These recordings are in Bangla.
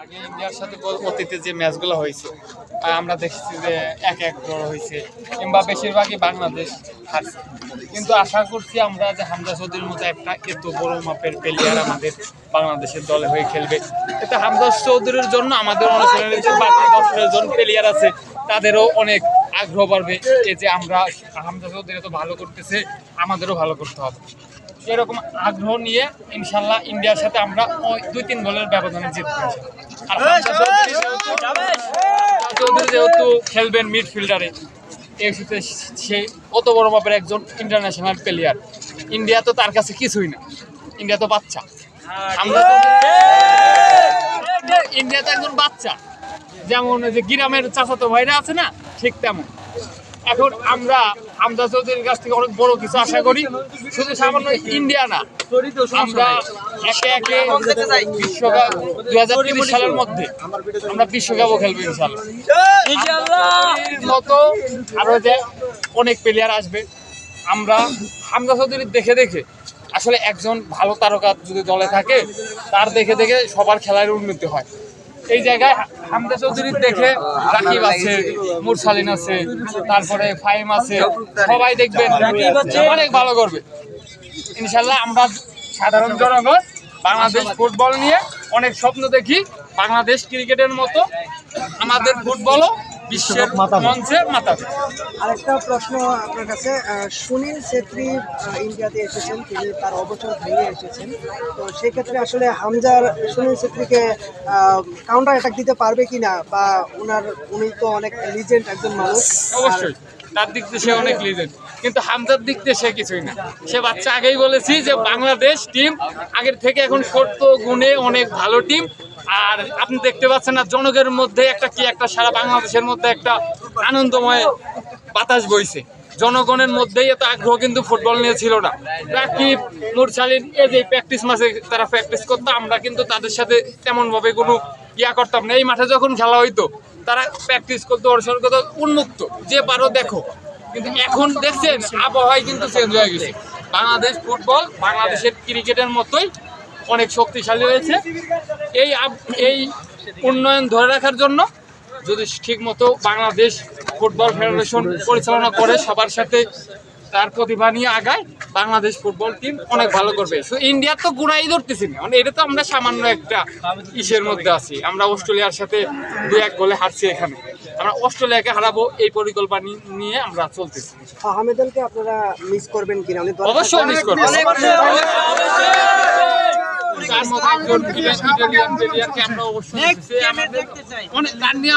আগে ইন্ডিয়ার সাথে অতীতে যে ম্যাচগুলো হয়েছে আমরা দেখছি যে 1-1 ড্র হয়েছে কিংবা বেশিরভাগই বাংলাদেশ হারছে। কিন্তু আশা করছি আমরা যে হামজা চৌধুরীর মতো একটা এত বড় মাপের প্লেয়ার আমাদের বাংলাদেশের দলে হয়ে খেলবে। এতে হামজা চৌধুরীর জন্য আমাদের অনুশীলনের যে বাকি 10 জন প্লেয়ার আছে তাদেরও অনেক আগ্রহ বাড়বে। এই যে আমরা হামজা চৌধুরী তো ভালো করতেছে, আমাদেরও ভালো করতে হবে। এরকম আগ্রহ নিয়ে ইনশাল্লাহ ইন্ডিয়ার সাথে আমরা 2-3 গোলের ব্যবধানে জিতবো। আর হামজা চৌধুরী যেহেতু খেলবেন মিডফিল্ডারে, এই সাথে সে অত বড় মাপের একজন ইন্টারন্যাশনাল প্লেয়ার। ইন্ডিয়া তো তার কাছে কিছুই না, ইন্ডিয়া তো বাচ্চা। আমরা ইন্ডিয়া তো একজন বাচ্চা, যেমন যে গ্রামের চাচাতো ভাইরা আছে না, ঠিক তেমন। এখন আমরা হামজা চৌধুরীর কাছ থেকে অনেক বড় কিছু আশা করি। শুধু সামান্য ইন্ডিয়া না, আমরা একে একে বিশ্বকাপ 2023 সালের মধ্যে আমরা বিশ্বকাপও খেলবো ইনশাআল্লাহ। মতো আরো যে অনেক প্লেয়ার আসবে। আমরা হামজা চৌধুরীর দেখে দেখে আসলে একজন ভালো তারকা যদি দলে থাকে তার দেখে দেখে সবার খেলার উন্নতি হয়। এই জায়গায় হামজা চৌধুরীর দেখে রাকিব আছে, মুরসালিন আছে, তারপরে ফাহিম আছে, সবাই দেখবেন অনেক ভালো করবে ইনশাল্লাহ। আমরা সাধারণ জনগণ বাংলাদেশ ফুটবল নিয়ে অনেক স্বপ্ন দেখি। বাংলাদেশ ক্রিকেটের মতো আমাদের ফুটবলও বিশ্বের মঞ্চে মাতাবে। আরেকটা প্রশ্ন আপনার কাছে, সুনীল ছেত্রী ইন্ডিয়াতে এসেছেন, তিনি তার অবসর ভেঙে এসেছেন, তো সেক্ষেত্রে আসলে হামজার সুনীল ছেত্রীকে কাউন্টার অ্যাটাক দিতে পারবে কিনা, বা উনি তো অনেক লিজেন্ড একজন মানুষ। অবশ্যই তার দিক দিয়ে সে অনেক লিজেন্ড, কিন্তু হামজার দিক দিয়ে সে কিছুই না। সে বাচ্চা, আগেই বলেছি যে বাংলাদেশ টিম আগের থেকে এখন শর্ত গুণে অনেক ভালো টিম। আর আপনি দেখতে পাচ্ছেন না, জনগণের মধ্যে একটা সারা বাংলাদেশের মধ্যে একটা আনন্দময় বাতাস বইছে। জনগণের মধ্যেই এত আগ্রহ কিন্তু ফুটবল নিয়ে ছিল না। রাকিব, মুরসালিন এই যে প্র্যাকটিস ম্যাচে তারা প্র্যাকটিস করতো, আমরা কিন্তু তাদের সাথে তেমনভাবে কোনো করতাম না। এই মাঠে যখন খেলা হইতো তারা প্র্যাকটিস করতো, অনুসরণ করতো, উন্মুক্ত, যে পারো দেখো। কিন্তু এখন দেখছেন আবহাওয়ায় কিন্তু চেঞ্জ হয়ে গেছে। বাংলাদেশ ফুটবল বাংলাদেশের ক্রিকেটের মতোই অনেক শক্তিশালী হয়েছে। এই উন্নয়ন ধরে রাখার জন্য যদি ঠিকমতো বাংলাদেশ ফুটবল ফেডারেশন পরিচালনা করে, সবার সাথে তার প্রতিভা নিয়ে আগায়, বাংলাদেশ ফুটবল টিম অনেক ভালো করবে। ইন্ডিয়ার তো গুড়াই ধরতেছি না, মানে এটা তো আমরা সামান্য একটা ইসের মধ্যে আছি। আমরা অস্ট্রেলিয়ার সাথে 2-1 গোলে হারছি। এখানে আমরা অস্ট্রেলিয়াকে হারাবো এই পরিকল্পনা নিয়ে আমরা চলতেছি। আহমেদুলকে আপনারা মিস করবেন কিনা? অবশ্যই মিস করবো।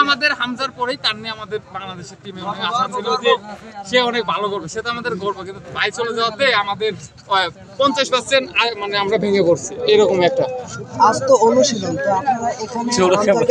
আমাদের হামজার পরেই তার নিয়ে আমাদের বাংলাদেশের টিমে অনেক আশা ছিল যে সে অনেক ভালো করবে, সে তো আমাদের গর্ব। কিন্তু ভাই চলে যাওয়াতে আমাদের 50% মানে আমরা ভেঙে পড়ছি, এরকম একটা। আজ তো অনুশীলন, তো আপনারা এখানে